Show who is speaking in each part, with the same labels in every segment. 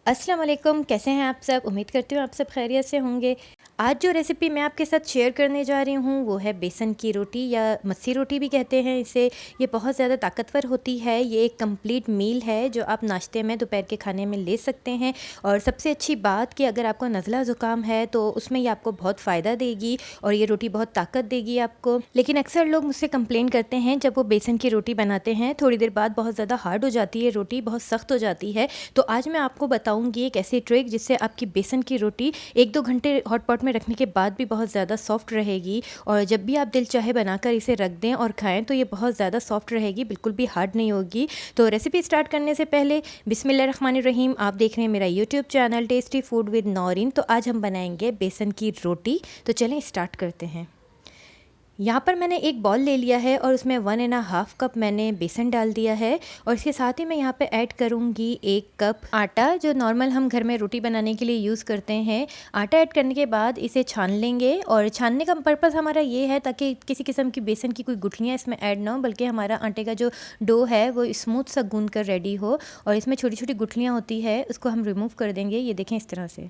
Speaker 1: अस्सलाम वालेकुम, कैसे हैं आप सब। उम्मीद करती हूँ आप सब खैरियत से होंगे। आज जो रेसिपी मैं आपके साथ शेयर करने जा रही हूँ वो है बेसन की रोटी या मस्सी रोटी भी कहते हैं इसे। ये बहुत ज़्यादा ताकतवर होती है। ये एक कंप्लीट मील है जो आप नाश्ते में दोपहर के खाने में ले सकते हैं। और सबसे अच्छी बात कि अगर आपको नज़ला ज़ुकाम है तो उसमें ये आपको बहुत फ़ायदा देगी और ये रोटी बहुत ताकत देगी आपको। लेकिन अक्सर लोग मुझसे कंप्लेन करते हैं जब वो बेसन की रोटी बनाते हैं थोड़ी देर बाद बहुत ज़्यादा हार्ड हो जाती है, रोटी बहुत सख्त हो जाती है। तो आज मैं आपको बताऊंगी एक ऐसी ट्रिक जिससे आपकी बेसन की रोटी 1-2 घंटे हॉट पॉट में रखने के बाद भी बहुत ज़्यादा सॉफ्ट रहेगी और जब भी आप दिल चाहे बनाकर इसे रख दें और खाएं तो ये बहुत ज़्यादा सॉफ्ट रहेगी, बिल्कुल भी हार्ड नहीं होगी। तो रेसिपी स्टार्ट करने से पहले बिस्मिल्लाहिर्रहमानिर्रहीम, आप देख रहे हैं मेरा YouTube channel tasty food with Naureen. तो आज हम बनाएंगे बेसन की रोटी। तो चलें स्टार्ट करते हैं। यहाँ पर मैंने एक बॉल ले लिया है और उसमें 1.5 कप मैंने बेसन डाल दिया है और इसके साथ ही मैं यहाँ पे ऐड करूँगी 1 कप आटा जो नॉर्मल हम घर में रोटी बनाने के लिए यूज़ करते हैं। आटा ऐड करने के बाद इसे छान लेंगे और छानने का पर्पज़ हमारा ये है ताकि किसी किस्म की बेसन की कोई गुठलियाँ इसमें ऐड ना हो, बल्कि हमारा आटे का जो डो है वो स्मूथ सा गूंद कर रेडी हो। और इसमें छोटी छोटी गुठलियाँ होती है उसको हम रिमूव कर देंगे। ये देखें इस तरह से।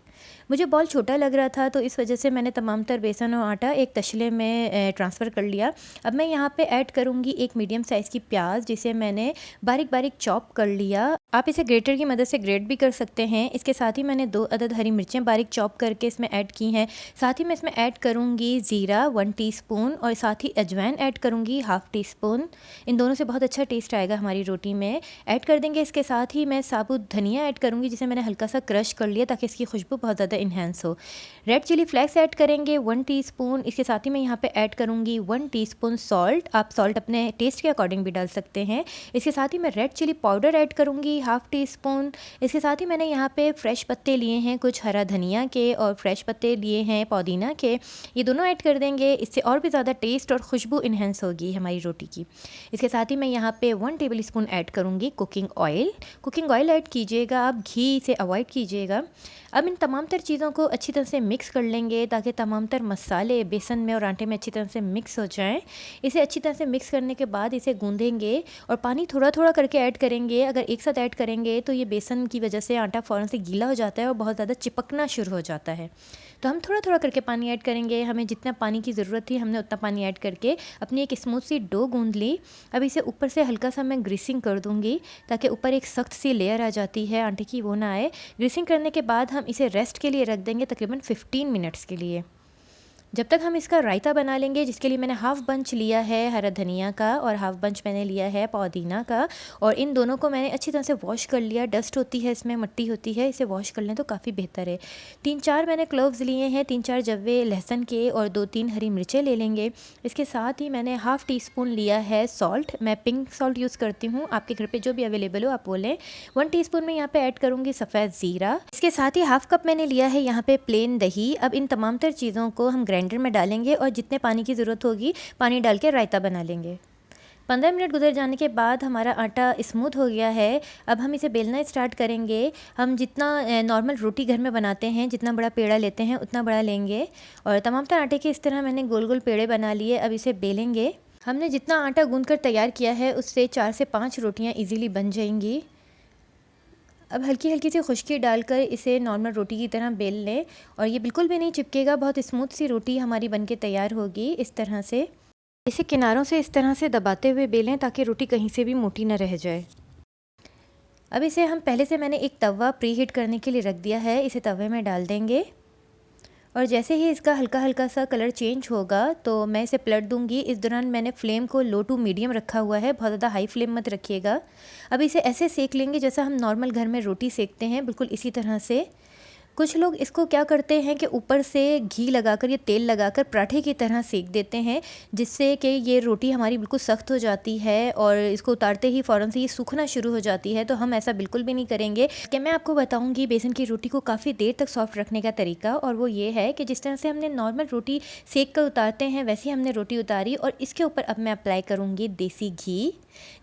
Speaker 1: मुझे बॉल छोटा लग रहा था तो इस वजह से मैंने तमाम तर बेसन और आटा एक तशले में ट्रांसफ़र कर लिया। अब मैं यहाँ पे ऐड करूँगी एक मीडियम साइज़ की प्याज जिसे मैंने बारीक बारीक चॉप कर लिया। आप इसे ग्रेटर की मदद से ग्रेट भी कर सकते हैं। इसके साथ ही मैंने 2 अदद हरी मिर्चें बारीक चॉप करके इसमें ऐड की हैं। साथ ही मैं इसमें ऐड करूँगी ज़ीरा 1 टीस्पून और साथ ही अजवाइन ऐड करूँगी 1/2 टीस्पून। इन दोनों से बहुत अच्छा टेस्ट आएगा हमारी रोटी में। ऐड कर देंगे। इसके साथ ही मैं साबुत धनिया ऐड करूँगी जिसे मैंने हल्का सा क्रश कर लिया ताकि इसकी खुशबू बहुत ज़्यादा इन्हेंस हो। रेड चिली फ्लेक्स ऐड करेंगे 1 टीस्पून। इसके साथ ही मैं यहाँ पे ऐड करूँगी 1 टीस्पून सॉल्ट। आप सॉल्ट अपने टेस्ट के अकॉर्डिंग भी डाल सकते हैं। इसके साथ ही मैं रेड चिली पाउडर ऐड करूँगी 1/2 टीस्पून। इसके साथ ही मैंने यहाँ पे फ्रेश पत्ते लिए हैं कुछ हरा धनिया के और फ्रेश पत्ते लिए हैं पुदीना के। ये दोनों ऐड कर देंगे, इससे और भी ज़्यादा टेस्ट और खुशबू इन्हेंस होगी हमारी रोटी की। इसके साथ ही मैं यहाँ पे 1 टेबल स्पून ऐड करूँगी cooking oil. Cooking oil add कीजिएगा, आप घी से अवॉइड कीजिएगा। अब इन तमाम तर चीज़ों को अच्छी तरह से मिक्स कर लेंगे ताकि तमाम तर मसाले बेसन में और आटे में अच्छी तरह से मिक्स हो जाएं। इसे अच्छी तरह से मिक्स करने के बाद इसे गूंदेंगे और पानी थोड़ा थोड़ा करके ऐड करेंगे। अगर एक साथ ऐड करेंगे तो ये बेसन की वजह से आटा फ़ौरन से गीला हो जाता है और बहुत ज़्यादा चिपकना शुरू हो जाता है। तो हम थोड़ा थोड़ा करके पानी ऐड करेंगे। हमें जितना पानी की ज़रूरत थी हमने उतना पानी ऐड करके अपनी एक स्मूथ सी डो गूंद ली। अब इसे ऊपर से हल्का सा मैं ग्रीसिंग कर दूंगी ताकि ऊपर एक सख्त सी लेयर आ जाती है आटे की, वो ना आए। ग्रीसिंग करने के बाद हम इसे रेस्ट के लिए रख देंगे तकरीबन 15 मिनट्स के लिए, जब तक हम इसका रायता बना लेंगे, जिसके लिए मैंने हाफ़ बंच लिया है हरा धनिया का और हाफ़ बंच मैंने लिया है पुदीना का। और इन दोनों को मैंने अच्छी तरह से वॉश कर लिया। डस्ट होती है इसमें, मिट्टी होती है, इसे वॉश कर लें तो काफ़ी बेहतर है। 3-4 मैंने क्लोव्स लिए हैं, 3-4 जव्वे लहसुन के और 2-3 हरी मिर्चें ले लेंगे। इसके साथ ही मैंने 1/2 टीस्पून लिया है सॉल्ट। मैं पिंक सॉल्ट यूज़ करती हूँ, आपके घर पर जो भी अवेलेबल हो आप वो लें। 1 टीस्पून में यहाँ पर ऐड करूँगी सफ़ेद ज़ीरा। इसके साथ ही 1/2 कप मैंने लिया है यहाँ पर प्लेन दही। अब इन तमाम तर चीज़ों को हम ग्राइंडर में डालेंगे और जितने पानी की ज़रूरत होगी पानी डाल के रायता बना लेंगे। 15 मिनट गुजर जाने के बाद हमारा आटा स्मूथ हो गया है। अब हम इसे बेलना स्टार्ट करेंगे। हम जितना नॉर्मल रोटी घर में बनाते हैं, जितना बड़ा पेड़ा लेते हैं उतना बड़ा लेंगे और तमाम तरह आटे के इस तरह मैंने गोल गोल पेड़े बना लिए। अब इसे बेलेंगे। हमने जितना आटा गूंद कर तैयार किया है उससे 4 से 5 रोटियाँ ईज़िली बन जाएंगी। अब हल्की हल्की सी खुश्की डालकर इसे नॉर्मल रोटी की तरह बेल लें और ये बिल्कुल भी नहीं चिपकेगा। बहुत स्मूथ सी रोटी हमारी बनके तैयार होगी इस तरह से। इसे किनारों से इस तरह से दबाते हुए बेलें ताकि रोटी कहीं से भी मोटी ना रह जाए। अब इसे हम पहले से मैंने एक तवा प्री हीट करने के लिए रख दिया है, इसे तवे में डाल देंगे और जैसे ही इसका हल्का हल्का सा कलर चेंज होगा तो मैं इसे पलट दूंगी। इस दौरान मैंने फ्लेम को लो टू मीडियम रखा हुआ है, बहुत ज़्यादा हाई फ्लेम मत रखिएगा। अब इसे ऐसे सेक लेंगे जैसा हम नॉर्मल घर में रोटी सेकते हैं, बिल्कुल इसी तरह से। कुछ लोग इसको क्या करते हैं कि ऊपर से घी लगाकर या तेल लगाकर पराठे की तरह सेक देते हैं, जिससे कि ये रोटी हमारी बिल्कुल सख्त हो जाती है और इसको उतारते ही फ़ौरन से ये सूखना शुरू हो जाती है। तो हम ऐसा बिल्कुल भी नहीं करेंगे। कि मैं आपको बताऊंगी बेसन की रोटी को काफ़ी देर तक सॉफ्ट रखने का तरीका, और वो ये है कि जिस तरह से हमने नॉर्मल रोटी सेक कर उतारते हैं वैसे ही हमने रोटी उतारी और इसके ऊपर अब मैं अप्लाई करूँगी देसी घी।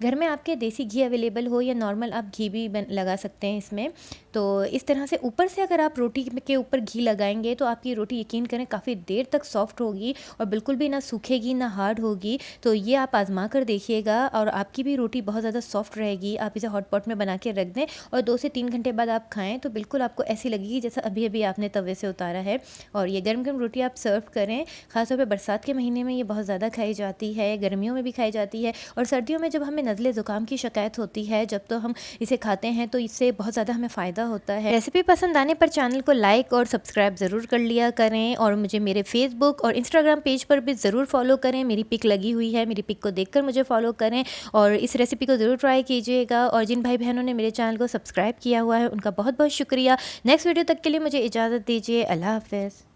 Speaker 1: घर में आपके देसी घी अवेलेबल हो या नॉर्मल आप घी भी लगा सकते हैं इसमें। तो इस तरह से ऊपर से अगर आप रोटी के ऊपर घी लगाएंगे तो आपकी रोटी यकीन करें काफ़ी देर तक सॉफ्ट होगी और बिल्कुल भी ना सूखेगी ना हार्ड होगी। तो ये आप आजमा कर देखिएगा और आपकी भी रोटी बहुत ज़्यादा सॉफ्ट रहेगी। आप इसे हॉट पॉट में बना के रख दें और 2 से 3 घंटे बाद आप खाएं तो बिल्कुल आपको ऐसी लगेगी जैसा अभी अभी आपने तवे से उतारा है। और ये गर्म गर्म रोटी आप सर्व करें। ख़ासतौर पर बरसात के महीने में ये बहुत ज़्यादा खाई जाती है, गर्मियों में भी खाई जाती है और सर्दियों में जब हमें नज़ले ज़ुकाम की शिकायत होती है जब तो हम इसे खाते हैं तो इससे बहुत ज़्यादा हमें फ़ायदा होता है। रेसिपी पसंद आने पर चैनल को लाइक और सब्सक्राइब ज़रूर कर लिया करें और मुझे मेरे फेसबुक और इंस्टाग्राम पेज पर भी ज़रूर फॉलो करें। मेरी पिक लगी हुई है, मेरी पिक को देखकर मुझे फॉलो करें और इस रेसिपी को ज़रूर ट्राई कीजिएगा। और जिन भाई बहनों ने मेरे चैनल को सब्सक्राइब किया हुआ है उनका बहुत बहुत शुक्रिया। नेक्स्ट वीडियो तक के लिए मुझे इजाज़त दीजिए। अल्लाह हाफ़िज़।